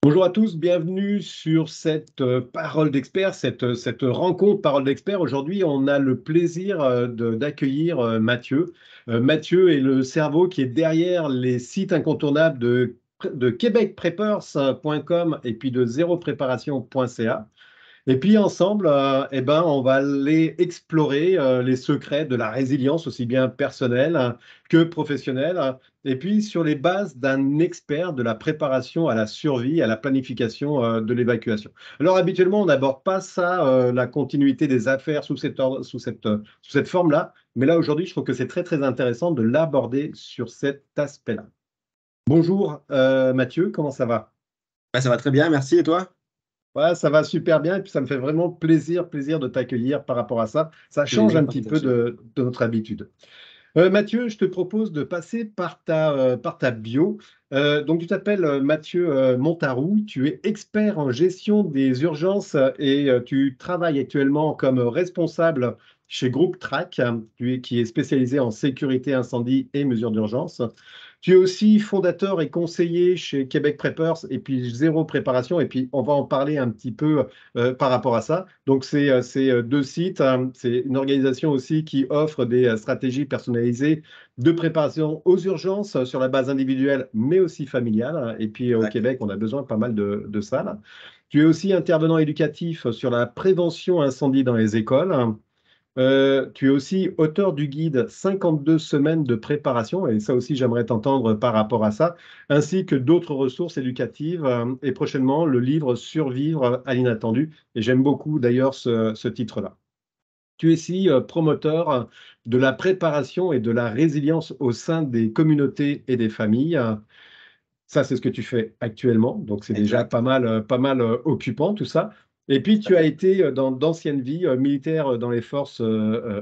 Bonjour à tous, bienvenue sur cette parole d'expert, cette rencontre parole d'expert. Aujourd'hui, on a le plaisir d'accueillir Mathieu. Mathieu est le cerveau qui est derrière les sites incontournables de québecpreppers.com et puis de zéropréparation.ca. Et puis ensemble, on va aller explorer les secrets de la résilience, aussi bien personnelle que professionnelle, et puis sur les bases d'un expert de la préparation à la survie, à la planification de l'évacuation. Alors habituellement, on n'aborde pas ça, la continuité des affaires sous cette forme-là, mais là aujourd'hui, je trouve que c'est très très intéressant de l'aborder sur cet aspect-là. Bonjour Mathieu, comment ça va? Ouais, ça va très bien, merci. Et toi? Ouais, ça va super bien et puis ça me fait vraiment plaisir de t'accueillir par rapport à ça. Ça change Plaisir un petit peu partagé. de notre habitude. Mathieu, je te propose de passer par ta bio. Donc, tu t'appelles Mathieu Montarou, tu es expert en gestion des urgences et tu travailles actuellement comme responsable chez Groupe Track, qui est spécialisé en sécurité incendie et mesures d'urgence. Tu es aussi fondateur et conseiller chez Québec Preppers et puis Zéro Préparation. Et puis, on va en parler un petit peu par rapport à ça. Donc, c'est deux sites. C'est une organisation aussi qui offre des stratégies personnalisées de préparation aux urgences sur la base individuelle, mais aussi familiale. Et puis, au Exact. Québec, on a besoin pas mal de ça, là. Tu es aussi intervenant éducatif sur la prévention incendie dans les écoles. Tu es aussi auteur du guide 52 semaines de préparation, et ça aussi j'aimerais t'entendre par rapport à ça, ainsi que d'autres ressources éducatives, et prochainement le livre Survivre à l'inattendu. Et j'aime beaucoup d'ailleurs ce titre-là. Tu es aussi promoteur de la préparation et de la résilience au sein des communautés et des familles. Ça, c'est ce que tu fais actuellement. Donc, c'est déjà Exact. pas mal occupant tout ça. Et puis, Tout à tu as fait. été dans d'anciennes vies militaires dans les forces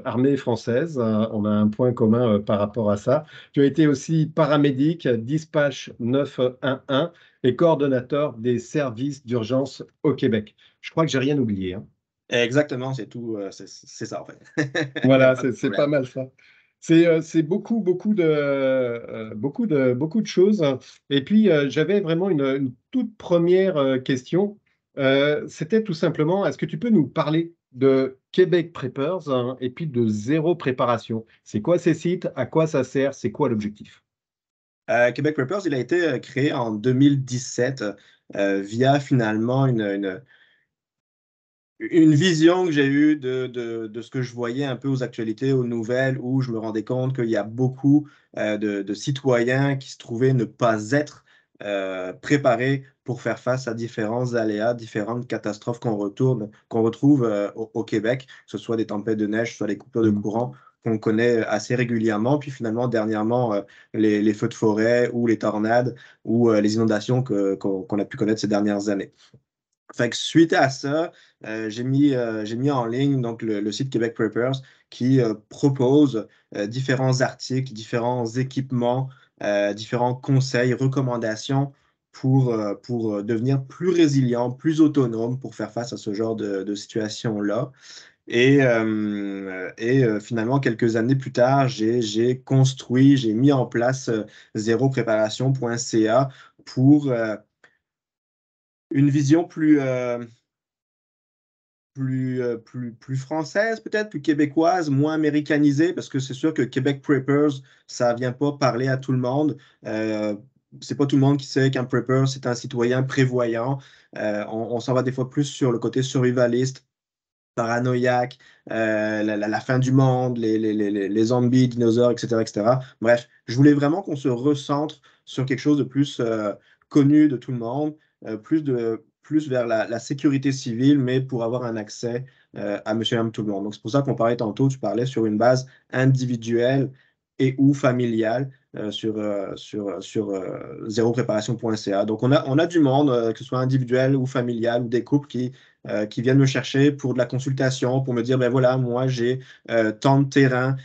armées françaises. On a un point commun par rapport à ça. Tu as été aussi paramédic, dispatch 911 et coordonnateur des services d'urgence au Québec. Je crois que j'ai rien oublié, hein. Exactement, c'est tout. C'est ça, en fait. Il n'y a Voilà, pas de c'est pas problème. mal ça. C'est beaucoup de choses. Et puis, j'avais vraiment une toute première question. C'était tout simplement, est-ce que tu peux nous parler de Québec Preppers hein, et puis de Zéro Préparation? C'est quoi ces sites? À quoi ça sert? C'est quoi l'objectif? Québec Preppers, il a été créé en 2017 via finalement une vision que j'ai eue de ce que je voyais un peu aux actualités, aux nouvelles, où je me rendais compte qu'il y a beaucoup de citoyens qui se trouvaient ne pas être préparés pour faire face à différents aléas, différentes catastrophes qu'on retrouve au Québec, que ce soit des tempêtes de neige, soit des coupures de Mhm. courant qu'on connaît assez régulièrement, puis finalement, dernièrement, les feux de forêt ou les tornades ou les inondations qu'on a pu connaître ces dernières années. Fait que suite à ça, j'ai mis en ligne donc, le site Québec Preppers qui propose différents articles, différents équipements, différents conseils, recommandations pour devenir plus résilient, plus autonome pour faire face à ce genre de situation-là. Finalement, quelques années plus tard, j'ai mis en place zéropréparation.ca pour une vision plus française, peut-être, plus québécoise, moins américanisée, parce que c'est sûr que Québec Preppers, ça vient pas parler à tout le monde. Euh, c'est pas tout le monde qui sait qu'un prepper, c'est un citoyen prévoyant. On s'en va des fois plus sur le côté survivaliste, paranoïaque, la fin du monde, les zombies, dinosaures, etc., etc. Bref, je voulais vraiment qu'on se recentre sur quelque chose de plus connu de tout le monde, plus vers la sécurité civile, mais pour avoir un accès à monsieur et madame tout le monde. Donc, c'est pour ça qu'on parlait tantôt, tu parlais sur une base individuelle et ou familiale sur zéropréparation.ca. Donc, on a du monde, que ce soit individuel ou familial, ou des couples qui viennent me chercher pour de la consultation, pour me dire, ben voilà, moi j'ai tant de terrain,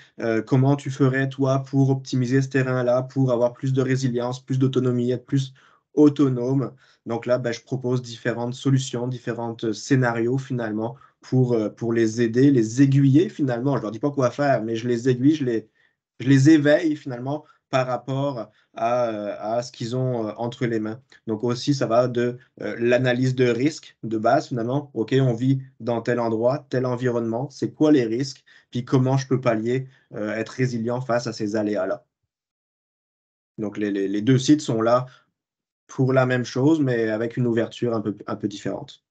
comment tu ferais toi pour optimiser ce terrain-là, pour avoir plus de résilience, plus d'autonomie, être plus autonome. Donc là, ben, je propose différentes solutions, différents scénarios finalement pour les aider, les aiguiller finalement. Je leur dis pas quoi faire, mais je les aiguille, je les éveille finalement par rapport à ce qu'ils ont entre les mains. Donc aussi, ça va de l'analyse de risque de base, finalement. OK, on vit dans tel endroit, tel environnement, c'est quoi les risques, puis comment je peux pallier, être résilient face à ces aléas-là. Donc les deux sites sont là pour la même chose, mais avec une ouverture un peu différente.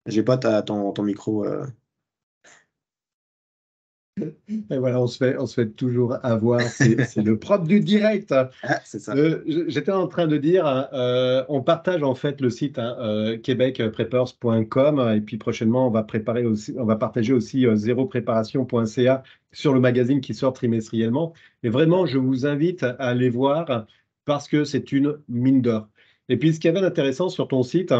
J'ai pas ton micro. Et voilà, on se fait toujours avoir. C'est le propre du direct. Ah, c'est ça. J'étais en train de dire, on partage en fait le site québecpreppers.com et puis prochainement on va partager aussi zéropréparation.ca sur le magazine qui sort trimestriellement. Et vraiment, je vous invite à aller voir parce que c'est une mine d'or. Et puis, ce qui y avait d'intéressant sur ton site,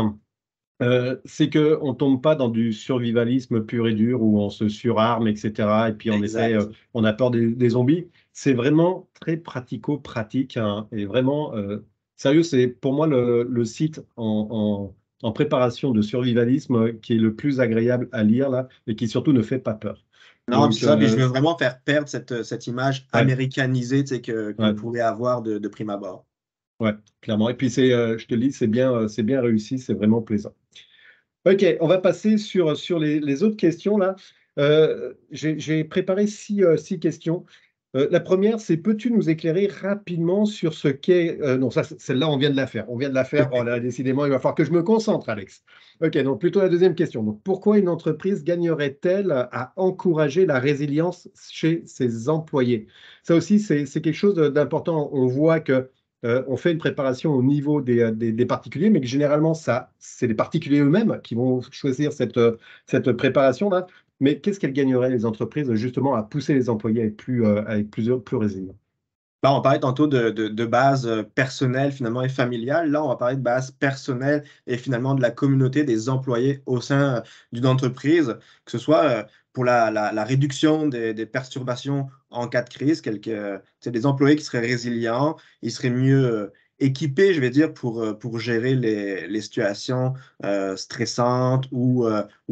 c'est qu'on ne tombe pas dans du survivalisme pur et dur où on se surarme, etc. Et puis on essaie, Exact. on a peur des zombies. C'est vraiment très pratico-pratique, hein, et vraiment, sérieux, c'est pour moi le site en préparation de survivalisme qui est le plus agréable à lire là et qui surtout ne fait pas peur. Non, puis Donc, c'est ça, puis je veux vraiment faire perdre cette image ouais, américanisée, tu sais, qu'on ouais, pourrait avoir de prime abord. ouais, clairement. Et puis je te le dis, c'est bien réussi, c'est vraiment plaisant. Ok, on va passer sur les autres questions là. J'ai préparé six questions. La première, c'est peux-tu nous éclairer rapidement sur ce qu'est... non, ça, celle-là, on vient de la faire. On vient de la faire. Oh là, décidément, il va falloir que je me concentre, Alex. Ok, donc plutôt la deuxième question. Donc, pourquoi une entreprise gagnerait-elle à encourager la résilience chez ses employés? Ça aussi, c'est quelque chose d'important. On voit que on fait une préparation au niveau des particuliers, mais que généralement, c'est les particuliers eux-mêmes qui vont choisir cette préparation-là. Mais qu'est-ce qu'elles gagneraient, les entreprises, justement, à pousser les employés à être plus résilients? Là, on parlait tantôt de base personnelle finalement et familiale. Là, on va parler de base personnelle et finalement de la communauté des employés au sein d'une entreprise, que ce soit pour la réduction des perturbations en cas de crise, c'est des employés qui seraient résilients, ils seraient mieux équipés, je vais dire, pour gérer les situations stressantes ou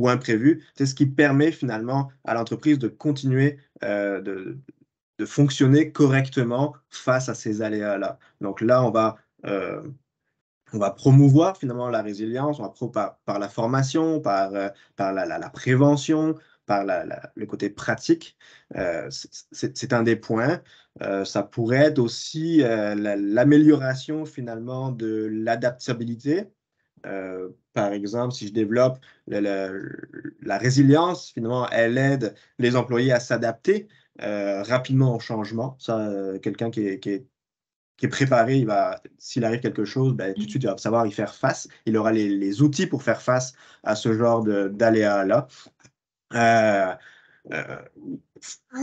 imprévues. C'est ce qui permet finalement à l'entreprise de continuer de fonctionner correctement face à ces aléas-là. Donc là, euh, on va promouvoir finalement la résilience, par la formation, par la prévention, par le côté pratique. C'est un des points. Ça pourrait être aussi l'amélioration finalement de l'adaptabilité. Par exemple, si je développe la résilience, finalement, elle aide les employés à s'adapter rapidement au changement. Ça, quelqu'un qui est préparé, s'il arrive quelque chose, ben, tout de suite, il va savoir y faire face. Il aura les outils pour faire face à ce genre d'aléas-là. Euh, euh,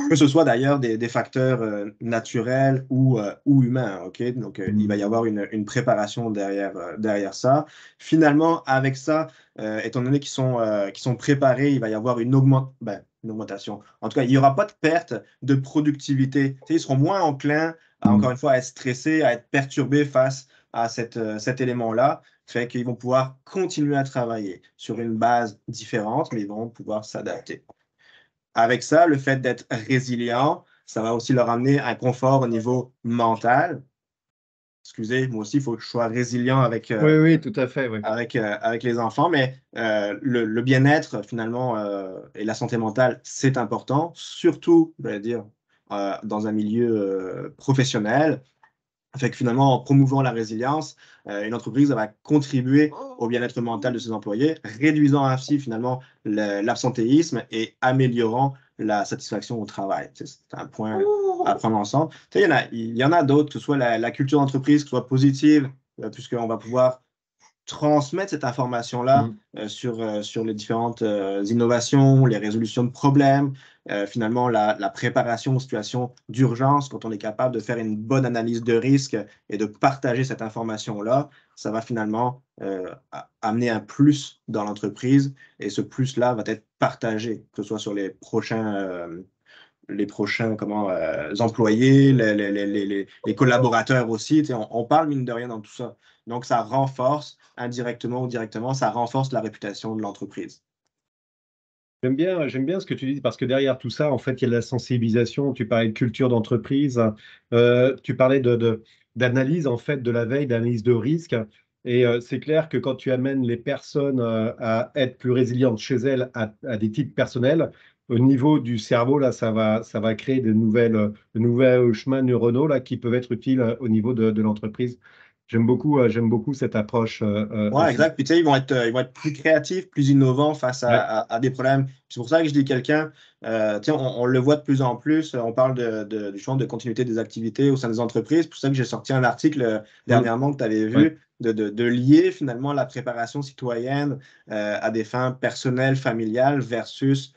que ce soit d'ailleurs des facteurs naturels ou humains. Ok, donc, il va y avoir une préparation derrière ça. Finalement, avec ça, étant donné qu'ils sont préparés, il va y avoir une augmentation. En tout cas, il n'y aura pas de perte de productivité. Tu sais, ils seront moins enclins, encore une fois, à être stressés, à être perturbés face à cet élément-là. Fait qu'ils vont pouvoir continuer à travailler sur une base différente, mais ils vont pouvoir s'adapter. Avec ça, le fait d'être résilient, ça va aussi leur amener un confort au niveau mental. Excusez, moi aussi, il faut que je sois résilient Oui, oui, tout à fait, oui. avec les enfants, mais le bien-être, finalement, et la santé mentale, c'est important, surtout, je vais dire, dans un milieu professionnel. Fait que finalement, en promouvant la résilience, une entreprise va contribuer au bien-être mental de ses employés, réduisant ainsi finalement l'absentéisme et améliorant la satisfaction au travail. C'est un point à prendre ensemble. Tu sais, il y en a d'autres, que ce soit la culture d'entreprise, que ce soit positive, puisqu'on va pouvoir transmettre cette information-là Mm. sur les différentes innovations, les résolutions de problèmes, finalement la préparation aux situations d'urgence, quand on est capable de faire une bonne analyse de risque et de partager cette information-là, ça va finalement amener un plus dans l'entreprise et ce plus-là va être partagé, que ce soit sur les prochains employés, les collaborateurs aussi. Tu sais, on parle mine de rien dans tout ça. Donc, ça renforce indirectement ou directement, ça renforce la réputation de l'entreprise. J'aime bien ce que tu dis parce que derrière tout ça, en fait, il y a de la sensibilisation. Tu parlais de culture d'entreprise, tu parlais d'analyse, en fait, de la veille, d'analyse de risque. Et c'est clair que quand tu amènes les personnes à être plus résilientes chez elles à des titres personnels, au niveau du cerveau, là, ça va créer de nouvelles chemins neuronaux là, qui peuvent être utiles au niveau de l'entreprise. J'aime beaucoup cette approche Ouais, aussi. exact. Puis tu sais, ils vont être plus créatifs, plus innovants face Ouais. à des problèmes. C'est pour ça que je dis quelqu'un, tu sais, on le voit de plus en plus, on parle du champ de continuité des activités au sein des entreprises. C'est pour ça que j'ai sorti un article Mm. dernièrement que tu avais Ouais. vu, de lier finalement la préparation citoyenne à des fins personnelles, familiales versus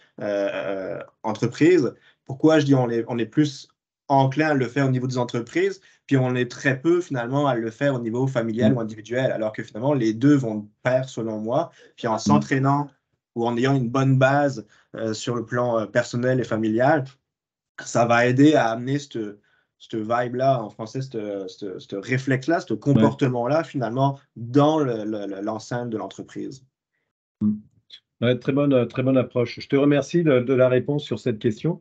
entreprise. Pourquoi je dis on est plus enclin à le faire au niveau des entreprises? Puis on est très peu finalement à le faire au niveau familial Mm. ou individuel, alors que finalement les deux vont de pair selon moi. Puis en Mm. s'entraînant ou en ayant une bonne base sur le plan personnel et familial, ça va aider à amener cette vibe-là, en français, ce réflexe-là, ce Ouais. comportement-là finalement dans l'enceinte de l'entreprise. Mm. Ouais, très bonne approche. Je te remercie de la réponse sur cette question.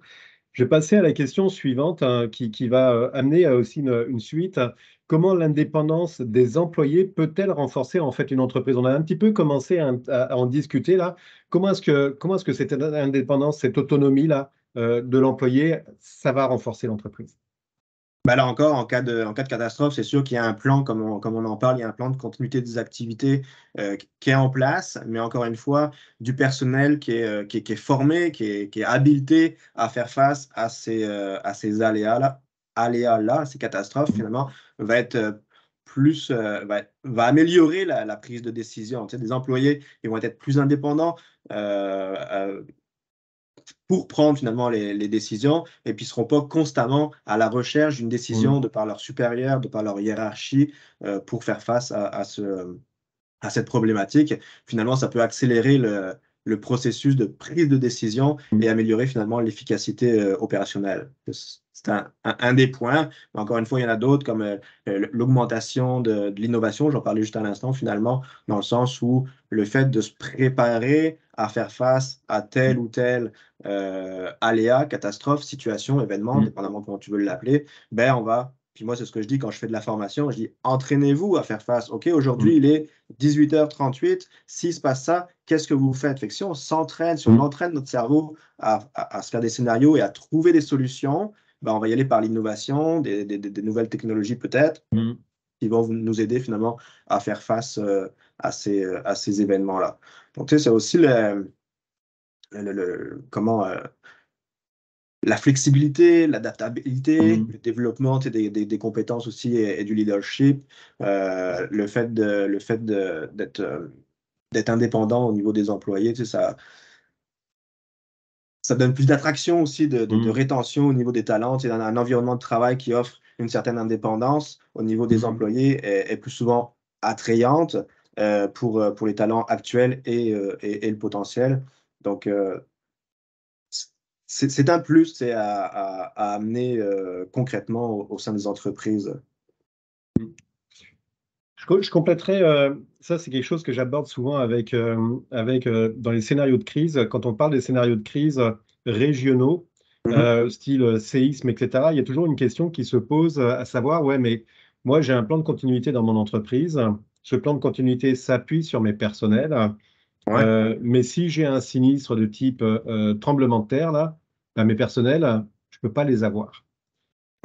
Je vais passer à la question suivante hein, qui va amener aussi une suite. Comment l'indépendance des employés peut-elle renforcer en fait une entreprise? On a un petit peu commencé à en discuter là. Comment est-ce que cette indépendance, cette autonomie là de l'employé, ça va renforcer l'entreprise? Ben là encore, en cas de catastrophe, c'est sûr qu'il y a un plan, comme on en parle, il y a un plan de continuité des activités qui est en place, mais encore une fois, du personnel qui est formé, qui est habilité à faire face à ces aléas-là, à ces catastrophes, finalement, va être va améliorer la prise de décision. Tu sais, des employés, ils vont être plus indépendants. euh, euh, pour prendre finalement les décisions et puis ne seront pas constamment à la recherche d'une Mm. décision de par leur supérieur, de par leur hiérarchie pour faire face à cette problématique. Finalement, ça peut accélérer le processus de prise de décision et Mm. améliorer finalement l'efficacité opérationnelle. C'est un des points. Mais encore une fois, il y en a d'autres comme l'augmentation de l'innovation. J'en parlais juste à l'instant, finalement, dans le sens où le fait de se préparer à faire face à tel ou tel aléa, catastrophe, situation, événement, Mm. dépendamment comment tu veux l'appeler, ben on va, puis moi c'est ce que je dis quand je fais de la formation, je dis entraînez-vous à faire face. OK, aujourd'hui Mm. il est 18h38, s'il se passe ça, qu'est-ce que vous faites? Fait que si on s'entraîne, si on Mm. entraîne notre cerveau à se faire des scénarios et à trouver des solutions, ben on va y aller par l'innovation, des nouvelles technologies peut-être, Mm. qui vont nous aider finalement à faire face à ces événements-là. Donc, tu sais, c'est aussi comment la flexibilité, l'adaptabilité, Mm. le développement tu sais, des compétences aussi et du leadership, le fait d'être indépendant au niveau des employés, tu sais, ça donne plus d'attraction aussi, de Mm. rétention au niveau des talents. Tu sais, dans un environnement de travail qui offre une certaine indépendance au niveau des Mm. employés est plus souvent attrayante pour les talents actuels et le potentiel. Donc, c'est un plus c'est à amener concrètement au sein des entreprises. Mm. Je compléterai, ça c'est quelque chose que j'aborde souvent dans les scénarios de crise. Quand on parle des scénarios de crise régionaux, Mhm. style séisme, etc., il y a toujours une question qui se pose à savoir, ouais, mais moi j'ai un plan de continuité dans mon entreprise. Ce plan de continuité s'appuie sur mes personnels. Ouais, Mais si j'ai un sinistre de type tremblement de terre, là, ben, mes personnels, je ne peux pas les avoir.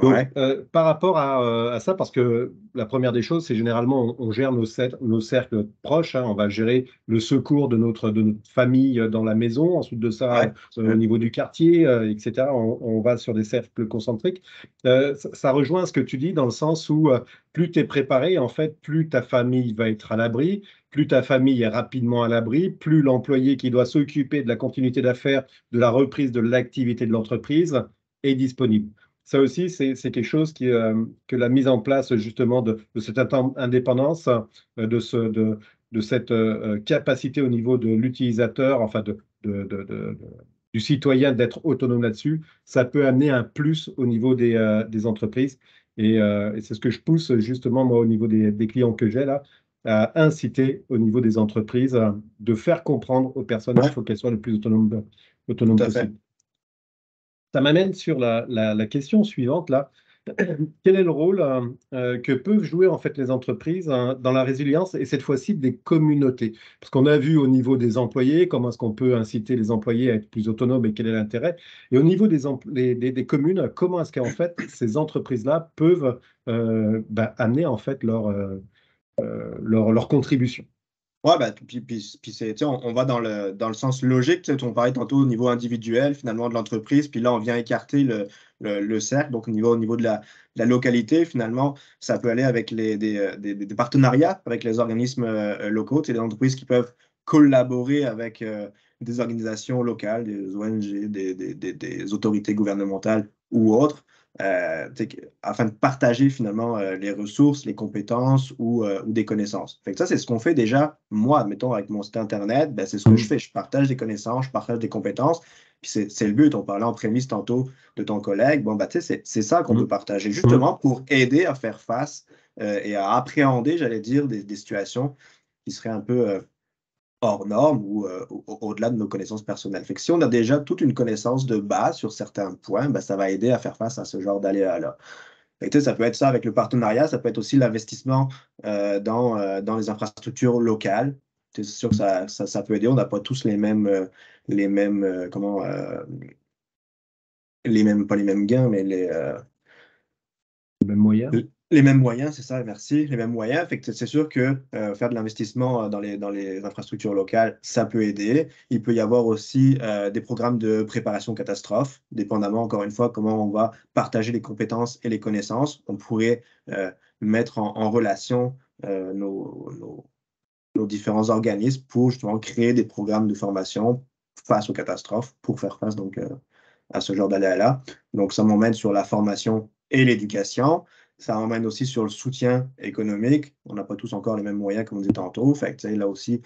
Donc, ouais, par rapport à ça, parce que la première des choses, c'est généralement on gère nos cercles proches, hein, on va gérer le secours de notre famille dans la maison, ensuite de ça, ouais. au niveau du quartier, etc., on va sur des cercles concentriques. Ça rejoint ce que tu dis dans le sens où plus tu es préparé, en fait, plus ta famille va être à l'abri, plus ta famille est rapidement à l'abri, plus l'employé qui doit s'occuper de la continuité d'affaires, de la reprise de l'activité de l'entreprise est disponible. Ça aussi, c'est quelque chose que la mise en place justement de cette indépendance, de cette capacité au niveau de l'utilisateur, enfin du citoyen d'être autonome là-dessus, ça peut amener un plus au niveau des entreprises. Et c'est ce que je pousse justement moi au niveau des clients que j'ai là, à inciter au niveau des entreprises de faire comprendre aux personnes qu'il Ouais, faut qu'elles soient le plus tout autonomes à fait. possible. Ça m'amène sur la question suivante là. Quel est le rôle que peuvent jouer en fait les entreprises dans la résilience et cette fois-ci des communautés? Parce qu'on a vu au niveau des employés, comment est-ce qu'on peut inciter les employés à être plus autonomes et quel est l'intérêt? Et au niveau des communes, comment est-ce qu'en fait ces entreprises-là peuvent amener en fait leur contribution? Ouais, bah, puis c'est, tu sais, on va dans le sens logique. Tu sais, on parlait tantôt au niveau individuel, finalement, de l'entreprise, puis là, on vient écarter le cercle. Donc, au niveau de la localité, finalement, ça peut aller avec des partenariats avec les organismes locaux. Tu sais, des entreprises qui peuvent collaborer avec des organisations locales, des ONG, des autorités gouvernementales ou autres. Tu sais, afin de partager finalement les ressources, les compétences ou des connaissances. Fait que ça, c'est ce qu'on fait déjà, moi, admettons, avec mon site Internet, ben, c'est ce que je Mm. fais. Je partage des connaissances, je partage des compétences. Puis c'est le but. On parlait en prémisse tantôt de ton collègue. Bon, ben, tu sais, c'est ça qu'on veut Mm. partager, Mm. justement pour aider à faire face et à appréhender, j'allais dire, des situations qui seraient un peu hors normes ou au-delà de nos connaissances personnelles. Fait que si on a déjà toute une connaissance de base sur certains points, ben, ça va aider à faire face à ce genre d'aléas-là. Fait que, tu sais, ça peut être ça avec le partenariat, ça peut être aussi l'investissement dans les infrastructures locales. Tu sais, c'est sûr que ça peut aider. On n'a pas tous les mêmes pas les mêmes gains, mais Même moyen. les mêmes moyens, c'est ça, merci, les mêmes moyens. Fait que c'est sûr que faire de l'investissement dans les infrastructures locales, ça peut aider. Il peut y avoir aussi des programmes de préparation catastrophe, dépendamment, encore une fois, comment on va partager les compétences et les connaissances. On pourrait mettre en relation nos différents organismes pour justement créer des programmes de formation face aux catastrophes, pour faire face donc à ce genre d'aléas-là. Donc, ça m'emmène sur la formation et l'éducation. Ça m'emmène aussi sur le soutien économique. On n'a pas tous encore les mêmes moyens, comme on disait tantôt. Fait que, tu sais, là aussi,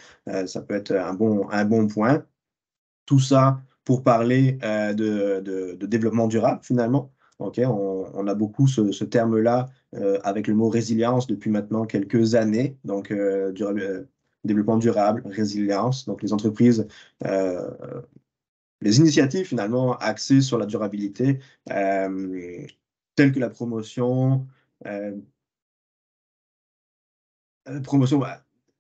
ça peut être un bon point. Tout ça pour parler de développement durable, finalement. OK, on a beaucoup ce terme-là avec le mot résilience depuis maintenant quelques années. Donc, développement durable, résilience. Donc, les entreprises euh, les initiatives finalement axées sur la durabilité, euh, telles que la euh, promotion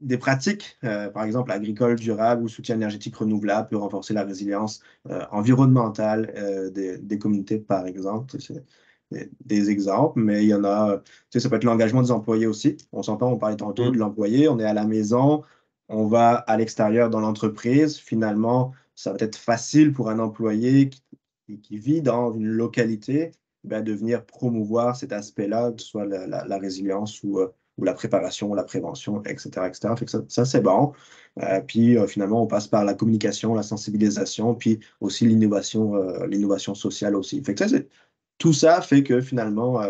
des pratiques, par exemple agricoles durables ou soutien énergétique renouvelable peut renforcer la résilience environnementale des communautés, par exemple. C'est des exemples, mais il y en a, tu sais, ça peut être l'engagement des employés aussi. On s'entend, on parlait tantôt de Mm. l'employé, on est à la maison, on va à l'extérieur dans l'entreprise. Finalement, ça va être facile pour un employé qui vit dans une localité ben, de venir promouvoir cet aspect-là, que ce soit la résilience ou la préparation, ou la prévention, etc. etc. Fait que ça c'est bon. Puis finalement, on passe par la communication, la sensibilisation, puis aussi l'innovation sociale aussi. Fait que tout ça fait que finalement,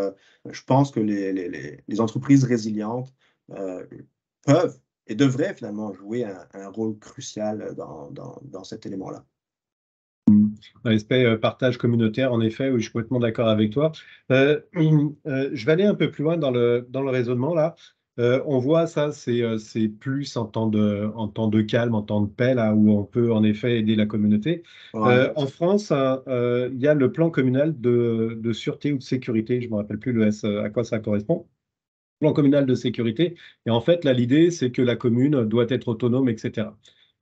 je pense que les entreprises résilientes euh, peuvent et devraient finalement jouer un rôle crucial dans cet élément-là. Dans l'aspect partage communautaire, en effet, oui, je suis complètement d'accord avec toi. Je vais aller un peu plus loin dans le raisonnement là. On voit ça, c'est plus en temps de calme, en temps de paix, là où on peut en effet aider la communauté. Ouais, En France, il y a le plan communal de sûreté ou de sécurité, je ne me rappelle plus à quoi ça correspond. Plan communal de sécurité. Et en fait, là, l'idée, c'est que la commune doit être autonome, etc.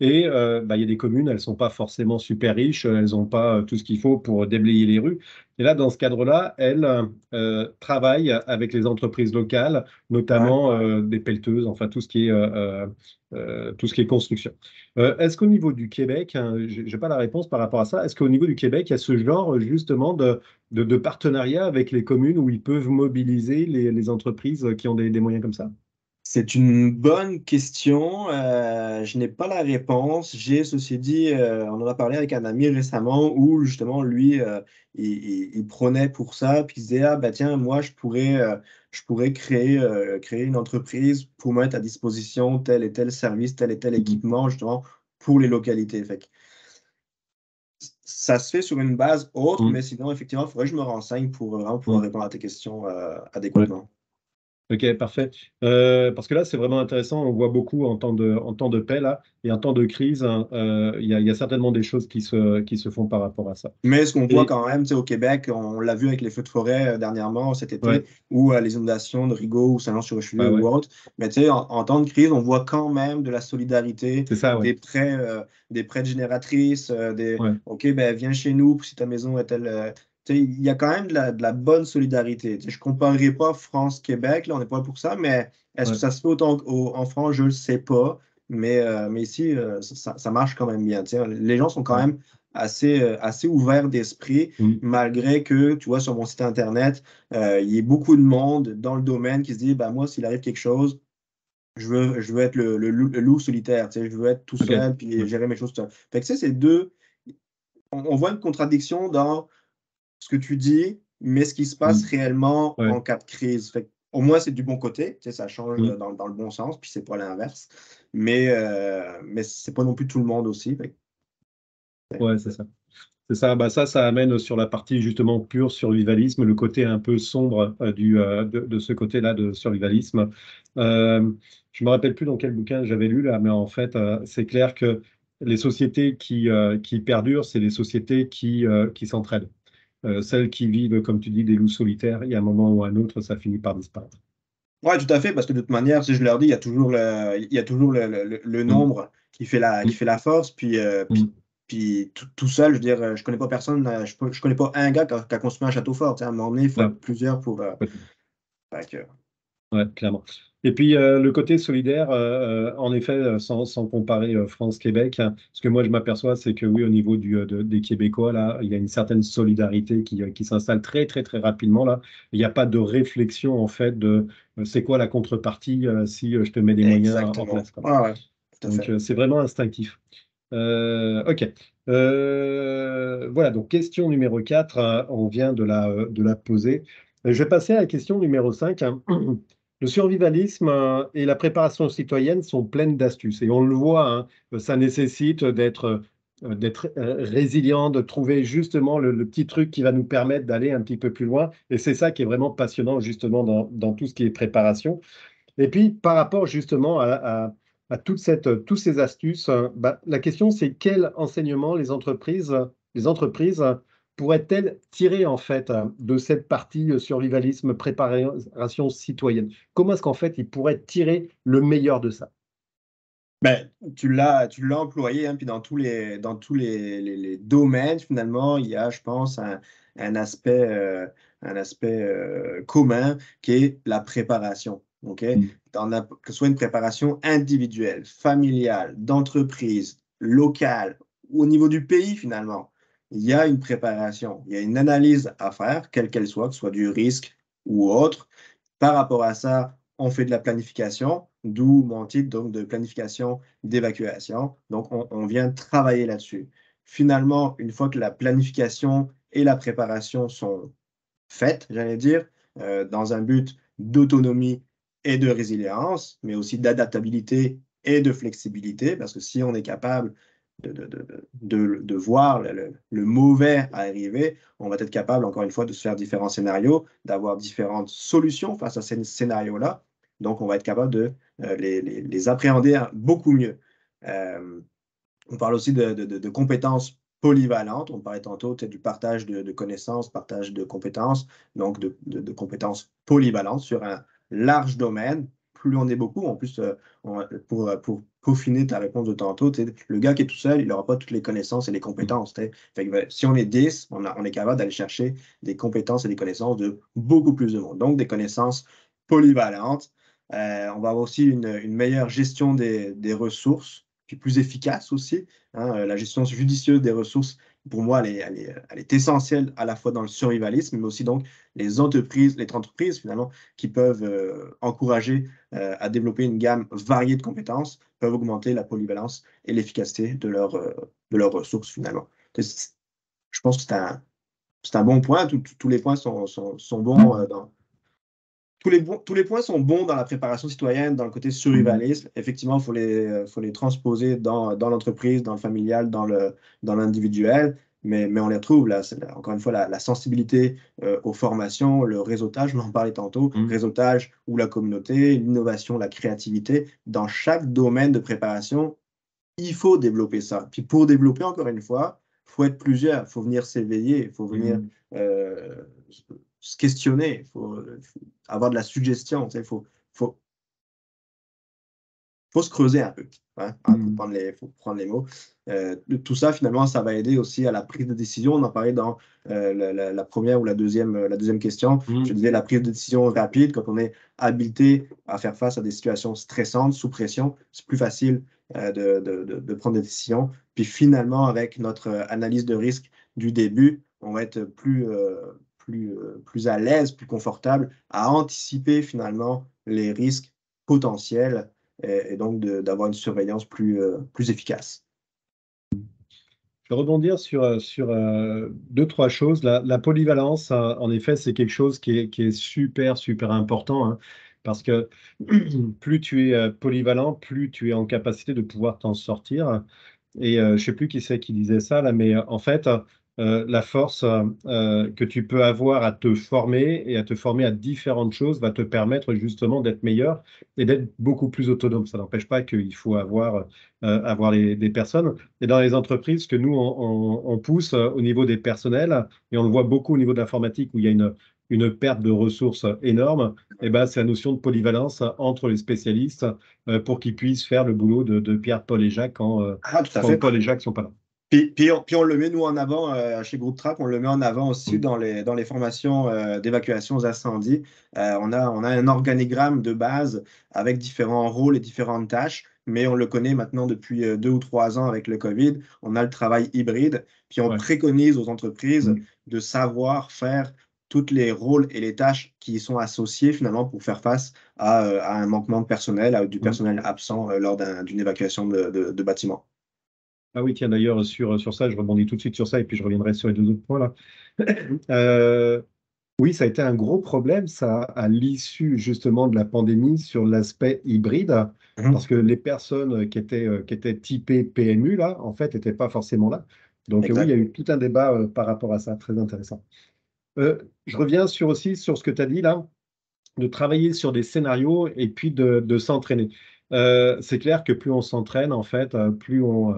Et il y a des communes, elles ne sont pas forcément super riches, elles n'ont pas tout ce qu'il faut pour déblayer les rues. Et là, dans ce cadre-là, elles travaillent avec les entreprises locales, ouais. notamment des pelleteuses, enfin tout ce qui est construction. Est-ce qu'au niveau du Québec, hein, je n'ai pas la réponse par rapport à ça, est-ce qu'au niveau du Québec, il y a ce genre justement de partenariat avec les communes où ils peuvent mobiliser les entreprises qui ont des moyens comme ça? C'est une bonne question. Je n'ai pas la réponse. Ceci dit, on en a parlé avec un ami récemment où justement lui, il prônait pour ça, puis il disait, ah bah tiens, moi je pourrais créer une entreprise pour mettre à disposition tel et tel service, tel et tel Mhm. équipement justement pour les localités. Fait que ça se fait sur une base autre, mais Mhm. sinon effectivement, il faudrait que je me renseigne pour vraiment pouvoir Mhm. répondre à tes questions Ouais. adéquatement. Ok, parfait. Parce que là, c'est vraiment intéressant. On voit beaucoup en temps de paix, là, et en temps de crise, hein, il y a certainement des choses qui se font par rapport à ça. Mais ce qu'on voit Et quand même, tu sais, au Québec, on l'a vu avec les feux de forêt dernièrement cet été, ouais, ou les inondations de Rigaud ou Saint-Jean-sur-Richelieu bah ou ouais, autre. Mais tu sais, en temps de crise, on voit quand même de la solidarité, c'est ça, ouais. des prêts de génératrices, Ouais, OK, ben viens chez nous si ta maison est-elle. Tu sais, il y a quand même de la bonne solidarité. Tu sais, je ne comparerai pas France-Québec, là, on n'est pas pour ça, mais est-ce que ouais, ça se fait autant en France? Je ne le sais pas. Mais ici, ça marche quand même bien. Tu sais, les gens sont quand ouais. même assez ouvert d'esprit, Mm. malgré que, tu vois, sur mon site Internet, il y ait beaucoup de monde dans le domaine qui se dit, bah, moi, s'il arrive quelque chose, je veux être le loup solitaire, tu sais, je veux être tout Ok. seul, puis Ouais. gérer mes choses tout seul. Fait que, tu sais, c'est deux, on voit une contradiction dans ce que tu dis, mais ce qui se passe Mm. réellement Ouais. en cas de crise. Fait que, au moins, c'est du bon côté, tu sais, ça change Mm. dans le bon sens, puis c'est pas l'inverse. Mais c'est pas non plus tout le monde aussi. Fait que, Ouais, c'est ça. C'est ça, bah ça amène sur la partie justement pure survivalisme, le côté un peu sombre de ce côté-là de survivalisme. Euh, je me rappelle plus dans quel bouquin j'avais lu là, mais en fait, c'est clair que les sociétés qui perdurent, c'est les sociétés qui s'entraident. Celles qui vivent, comme tu dis, des loups solitaires, il y a un moment ou un autre, ça finit par disparaître. ouais, tout à fait, parce que de toute manière, si je leur dis, il y a toujours le Mm, nombre qui mm, fait la force, mm. puis tout seul, je veux dire, je connais pas personne, je connais pas un gars qui a construit un château fort, tu sais, à un moment donné, il faut Là, être plusieurs pour. ouais. Fait que- Ouais, clairement. Et puis le côté solidaire, en effet, sans comparer France-Québec, hein, ce que moi je m'aperçois, c'est que oui, au niveau des Québécois, là, il y a une certaine solidarité qui s'installe très, très, très rapidement, là. Il n'y a pas de réflexion, en fait, de c'est quoi la contrepartie si je te mets des moyens en Exactement. place, quoi. Ouais, ouais, tout à Donc fait. c'est vraiment instinctif. Ok. Voilà, donc question numéro 4, on vient de la poser. Je vais passer à la question numéro 5, hein. Le survivalisme et la préparation citoyenne sont pleines d'astuces. Et on le voit, hein, ça nécessite d'être résilient, de trouver justement le petit truc qui va nous permettre d'aller un petit peu plus loin. Et c'est ça qui est vraiment passionnant justement dans tout ce qui est préparation. Et puis, par rapport justement à toutes ces astuces, bah, la question c'est quel enseignement les entreprises pourraient-elles tirer en fait de cette partie survivalisme, préparation citoyenne? Comment est-ce qu'en fait ils pourraient tirer le meilleur de ça? Ben, tu l'as employé, hein, puis dans tous les domaines, finalement, il y a, je pense, un aspect, un aspect commun qui est la préparation. OK? Mm. Que ce soit une préparation individuelle, familiale, d'entreprise, locale, ou au niveau du pays, finalement, il y a une préparation, il y a une analyse à faire, quelle qu'elle soit, que ce soit du risque ou autre. Par rapport à ça, on fait de la planification, d'où mon titre donc de planification d'évacuation. Donc, on vient travailler là-dessus. Finalement, une fois que la planification et la préparation sont faites, j'allais dire, dans un but d'autonomie et de résilience, mais aussi d'adaptabilité et de flexibilité, parce que si on est capable de voir le mauvais arriver, on va être capable, encore une fois, de se faire différents scénarios, d'avoir différentes solutions face à ces scénarios-là. Donc, on va être capable de les appréhender beaucoup mieux. Euh, on parle aussi de compétences polyvalentes. On parlait tantôt du partage de connaissances, partage de compétences, donc de compétences polyvalentes sur un large domaine. Plus on est beaucoup, en plus, pour peaufiner ta réponse de tantôt, le gars qui est tout seul, il n'aura pas toutes les connaissances et les Mm. compétences. Fait que, si on est 10, on est capable d'aller chercher des compétences et des connaissances de beaucoup plus de monde. Donc, des connaissances polyvalentes. On va avoir aussi une meilleure gestion des ressources, puis plus efficace aussi. Hein, la gestion judicieuse des ressources, pour moi, elle est essentielle à la fois dans le survivalisme, mais aussi donc les entreprises finalement, qui peuvent encourager à développer une gamme variée de compétences, peuvent augmenter la polyvalence et l'efficacité de leurs ressources finalement. Je pense que c'est un bon point. Tous les points sont bons tous les points sont bons dans la préparation citoyenne, dans le côté Mm. survivalisme. Effectivement, faut les transposer dans l'entreprise, dans le familial, dans l'individuel. mais on les retrouve là. Encore une fois, la sensibilité aux formations, le réseautage, on en parlait tantôt, Mm. réseautage ou la communauté, l'innovation, la créativité. Dans chaque domaine de préparation, il faut développer ça. Puis pour développer, encore une fois, il faut être plusieurs, il faut venir s'éveiller, il faut venir Mm. euh, se questionner, faut avoir de la suggestion, tu sais, faut, faut se creuser un peu, hein, Mm. pour prendre les mots. Tout ça, finalement, ça va aider aussi à la prise de décision. On en parlait dans la première ou la deuxième question. Je Mm. disais la prise de décision rapide, quand on est habilité à faire face à des situations stressantes, sous pression, c'est plus facile de prendre des décisions. Puis finalement, avec notre analyse de risque du début, on va être plus à l'aise, plus confortable à anticiper finalement les risques potentiels et donc d'avoir une surveillance plus efficace. Je vais rebondir sur deux, trois choses. La polyvalence, en effet, c'est quelque chose qui est super, super important, hein, parce que plus tu es polyvalent, plus tu es en capacité de pouvoir t'en sortir. Et je ne sais plus qui c'est qui disait ça, là, mais en fait, la force que tu peux avoir à te former et à te former à différentes choses va te permettre justement d'être meilleur et d'être beaucoup plus autonome. Ça n'empêche pas qu'il faut avoir des personnes. Et dans les entreprises, ce que nous, on pousse au niveau des personnels, et on le voit beaucoup au niveau de l'informatique où il y a une perte de ressources énorme, et ben, c'est la notion de polyvalence entre les spécialistes pour qu'ils puissent faire le boulot de Pierre, Paul et Jacques Ah, tout à quand fait. Paul et Jacques sont pas là. Puis on le met, nous, en avant chez Groupe Track, on le met en avant aussi Mm. dans les formations d'évacuation aux incendies. On a un organigramme de base avec différents rôles et différentes tâches, mais on le connaît maintenant depuis 2 ou 3 ans avec le COVID. On a le travail hybride, puis on Ouais. préconise aux entreprises Mm. de savoir faire tous les rôles et les tâches qui y sont associés finalement pour faire face à un manquement de personnel, à du Mm. personnel absent lors d'une évacuation de bâtiment. Ah oui, tiens, d'ailleurs, sur ça, je rebondis tout de suite sur ça et puis je reviendrai sur les deux autres points là. Euh, oui, ça a été un gros problème, ça, à l'issue justement de la pandémie sur l'aspect hybride, parce Mhm. que les personnes qui étaient typées PMU, là, en fait, n'étaient pas forcément là. Donc oui, il y a Exact. eu tout un débat par rapport à ça, très intéressant. Je reviens aussi sur ce que tu as dit là, de travailler sur des scénarios et puis de s'entraîner. C'est clair que plus on s'entraîne, en fait, plus on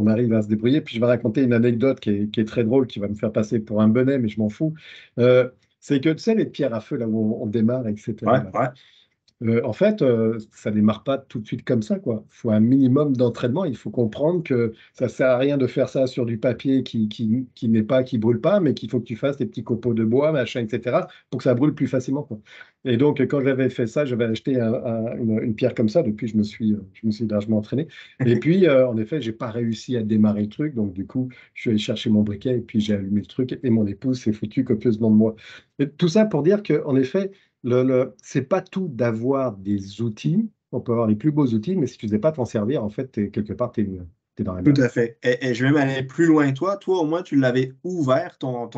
arrive à se débrouiller. Puis je vais raconter une anecdote qui est très drôle, qui va me faire passer pour un bonnet, mais je m'en fous. C'est que, tu sais, les pierres à feu, là où on démarre, Ouais, etc., là, ouais. en fait, ça démarre pas tout de suite comme ça, quoi. Il faut un minimum d'entraînement. Il faut comprendre que ça sert à rien de faire ça sur du papier qui n'est pas, qui brûle pas, mais qu'il faut que tu fasses des petits copeaux de bois, machin, etc., pour que ça brûle plus facilement, quoi. Et donc, quand j'avais fait ça, j'avais acheté une pierre comme ça. Depuis, je me suis largement entraîné. Et puis, en effet, j'ai pas réussi à démarrer le truc. Donc, du coup, je suis allé chercher mon briquet et puis j'ai allumé le truc. Et mon épouse s'est foutue copieusement de moi. Et tout ça pour dire que, en effet, c'est pas tout d'avoir des outils. On peut avoir les plus beaux outils, mais si tu ne sais pas t'en servir, en fait, quelque part, tu es dans la Tout merde. à fait. Et je vais même aller plus loin que toi. Toi, au moins, tu l'avais ouvert, ton outil,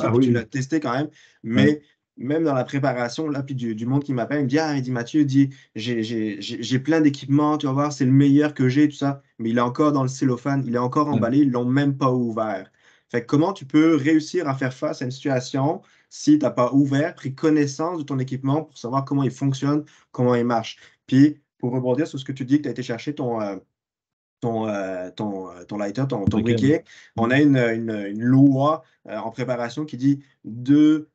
Ah puis oui, tu l'as oui. testé quand même. Ouais. Mais même dans la préparation, là, puis du monde qui m'appelle, il me dit, ah, il dit, Mathieu, il dit, j'ai plein d'équipements, tu vas voir, c'est le meilleur que j'ai, tout ça. Mais il est encore dans le cellophane, il est encore Ouais. emballé, ils l'ont même pas ouvert. Fait que comment tu peux réussir à faire face à une situation si tu n'as pas ouvert, pris connaissance de ton équipement pour savoir comment il fonctionne, comment il marche. Puis, pour rebondir sur ce que tu dis, que tu as été chercher ton lighter, ton Briquet, ouais. briquet. On Mm. a une loi en préparation qui dit 2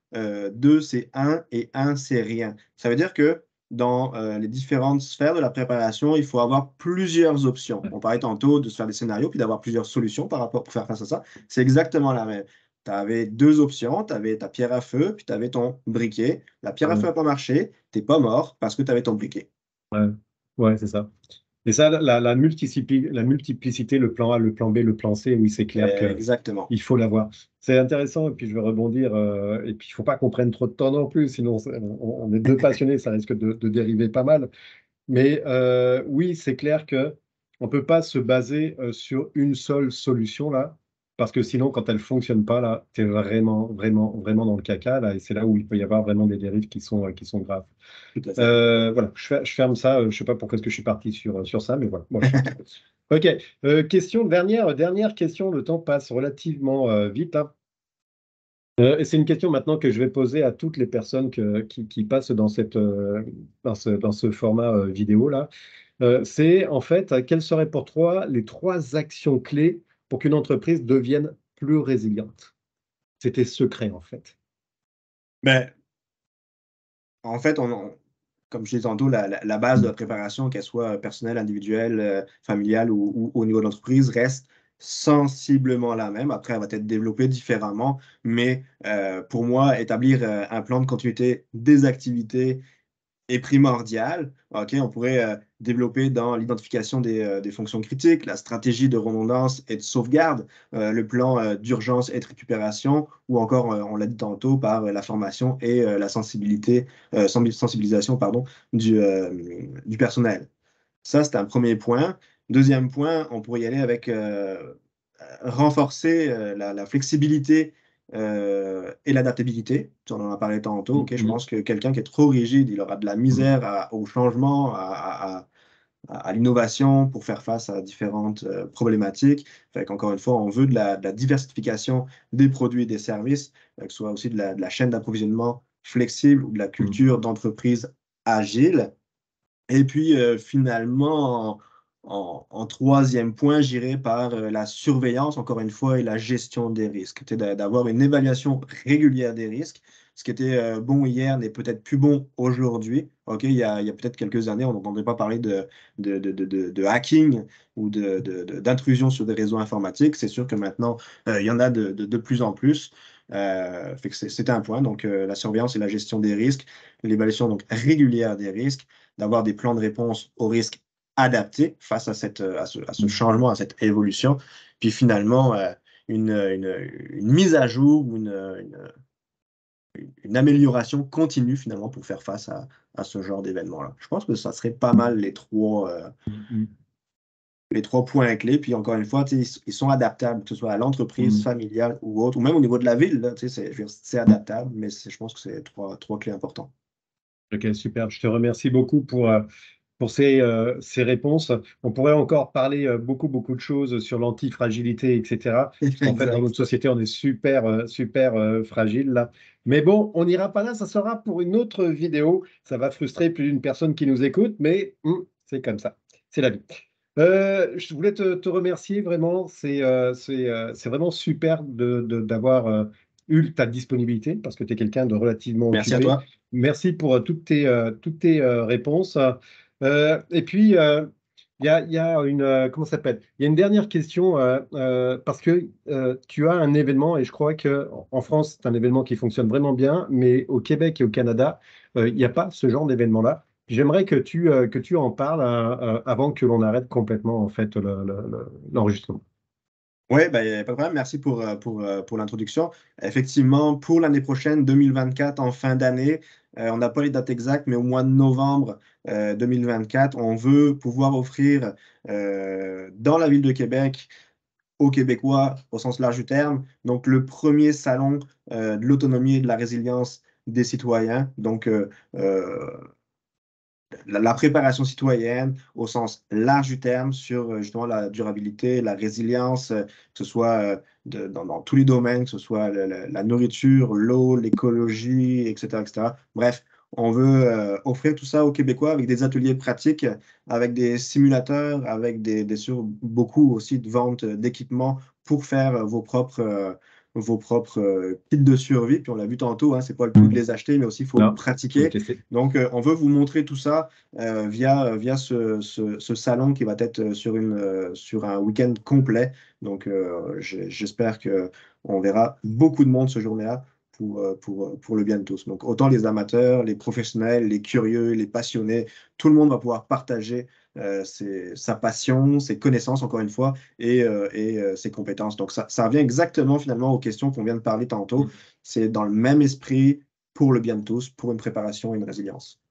c'est un et un c'est rien. Ça veut dire que dans les différentes sphères de la préparation, il faut avoir plusieurs options. On parlait tantôt de se faire des scénarios puis d'avoir plusieurs solutions par rapport pour faire face à ça. C'est exactement la même. Tu avais 2 options, tu avais ta pierre à feu, puis tu avais ton briquet. La pierre à feu Ouais. n'a pas marché, tu n'es pas mort parce que tu avais ton briquet. Ouais. Ouais, c'est ça. Et ça, la multiplicité, le plan A, le plan B, le plan C, oui, c'est clair que Exactement. il faut l'avoir. C'est intéressant, et puis je vais rebondir, et puis il ne faut pas qu'on prenne trop de temps non plus, sinon on est deux passionnés, ça risque de dériver pas mal. Mais oui, c'est clair que on peut pas se baser sur une seule solution là, parce que sinon, quand elle fonctionne pas là, tu es vraiment, vraiment, vraiment dans le caca là, et c'est là où il peut y avoir vraiment des dérives qui sont graves. Tout à fait. Voilà, je ferme ça. Je sais pas pourquoi est-ce que je suis parti sur ça, mais voilà, moi je ferme ça. Ok. Question, dernière question. Le temps passe relativement vite, hein. Et c'est une question maintenant que je vais poser à toutes les personnes qui passent dans dans ce format vidéo là. C'est en fait, quelles seraient pour toi les trois actions clés pour qu'une entreprise devienne plus résiliente? C'était secret en fait. Mais en fait, comme je disais tantôt, la base de la préparation, qu'elle soit personnelle, individuelle, familiale ou au niveau de l'entreprise, reste sensiblement la même. Après, elle va être développée différemment, mais pour moi, établir un plan de continuité des activités est primordial. OK, on pourrait développer dans l'identification des fonctions critiques, la stratégie de redondance et de sauvegarde, le plan d'urgence et de récupération, ou encore, on l'a dit tantôt, par la formation et la sensibilisation pardon, du personnel. Ça, c'est un premier point. Deuxième point, on pourrait y aller avec renforcer la flexibilité et l'adaptabilité. On en a parlé tantôt. Ok, je Mhm. pense que quelqu'un qui est trop rigide, il aura de la Mhm. misère au changement, à l'innovation pour faire face à différentes problématiques. Fait qu'encore une fois, on veut de la diversification des produits et des services, que ce soit aussi de la chaîne d'approvisionnement flexible ou de la Mhm. culture d'entreprise agile. Et puis finalement, en troisième point, j'irai par la surveillance, encore une fois, et la gestion des risques. D'avoir une évaluation régulière des risques. Ce qui était bon hier n'est peut-être plus bon aujourd'hui. Ok, il y a peut-être quelques années, on n'entendait pas parler de hacking ou d'intrusion sur des réseaux informatiques. C'est sûr que maintenant, il y en a de plus en plus. Fait que c'était un point. Donc, la surveillance et la gestion des risques, l'évaluation donc régulière des risques, d'avoir des plans de réponse aux risques adaptés face à, à ce changement, à cette évolution. Puis finalement, une mise à jour, une amélioration continue finalement pour faire face à ce genre d'événement-là. Je pense que ça serait pas mal Mhm. les trois points clés. Puis encore une fois, ils sont adaptables, que ce soit à l'entreprise, Mhm. familiale ou autre, ou même au niveau de la ville. Là, je veux dire, c'est adaptable, mais je pense que c'est trois clés importantes. Ok, super. Je te remercie beaucoup pour ces réponses. On pourrait encore parler beaucoup de choses sur l'antifragilité, etc. Parce qu'en fait, dans Exact. notre société, on est super fragile là. Mais bon, on n'ira pas là. Ça sera pour une autre vidéo. Ça va frustrer plus d'une personne qui nous écoute, mais c'est comme ça. C'est la vie. Je voulais te remercier vraiment. C'est vraiment super d'avoir eu ta disponibilité parce que tu es quelqu'un de relativement Merci à occupé. toi. Merci pour toutes tes réponses. Et puis, il y a une, comment ça s'appelle? Il y a une dernière question parce que tu as un événement et je crois que en France, c'est un événement qui fonctionne vraiment bien, mais au Québec et au Canada, il n'y a pas ce genre d'événement-là. J'aimerais que tu en parles avant que l'on arrête complètement en fait l'enregistrement. Oui, ben, y a pas de problème. Merci pour l'introduction. Effectivement, pour l'année prochaine, 2024, en fin d'année, on n'a pas les dates exactes, mais au mois de novembre 2024, on veut pouvoir offrir dans la ville de Québec aux Québécois, au sens large du terme, donc le premier salon de l'autonomie et de la résilience des citoyens. Donc, la préparation citoyenne au sens large du terme sur justement la durabilité, la résilience, que ce soit dans tous les domaines, que ce soit la nourriture, l'eau, l'écologie, etc., etc. Bref, on veut offrir tout ça aux Québécois avec des ateliers pratiques, avec des simulateurs, avec bien sûr beaucoup aussi de vente d'équipements pour faire vos propres kits de survie. Puis on l'a vu tantôt, hein, c'est pas le tout de les acheter, mais aussi il faut le Non, faut le pratiquer. tester. Donc, on veut vous montrer tout ça via ce salon qui va être sur un week-end complet. Donc, j'espère qu'on verra beaucoup de monde ce jour-là pour le bien de tous. Donc, autant les amateurs, les professionnels, les curieux, les passionnés, tout le monde va pouvoir partager sa passion, ses connaissances, encore une fois, et ses compétences. Donc, ça revient exactement finalement aux questions qu'on vient de parler tantôt. C'est dans le même esprit pour le bien de tous, pour une préparation et une résilience.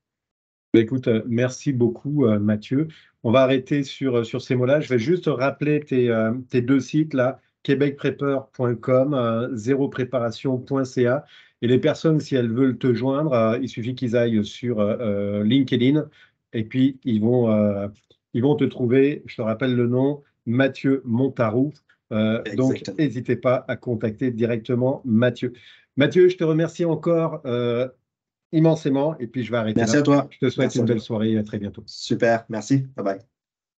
Bah, écoute, merci beaucoup, Mathieu. On va arrêter sur ces mots-là. Je vais juste rappeler tes deux sites là, québecprepper.com, zéropréparation.ca. Et les personnes, si elles veulent te joindre, il suffit qu'ils aillent sur LinkedIn et puis ils vont te trouver. Je te rappelle le nom, Mathieu Montarou. Donc, Exactement. n'hésitez pas à contacter directement Mathieu. Mathieu, je te remercie encore immensément et puis je vais arrêter Merci là. à toi. Je te souhaite Merci une à belle toi. soirée et à très bientôt. Super. Merci. Bye bye.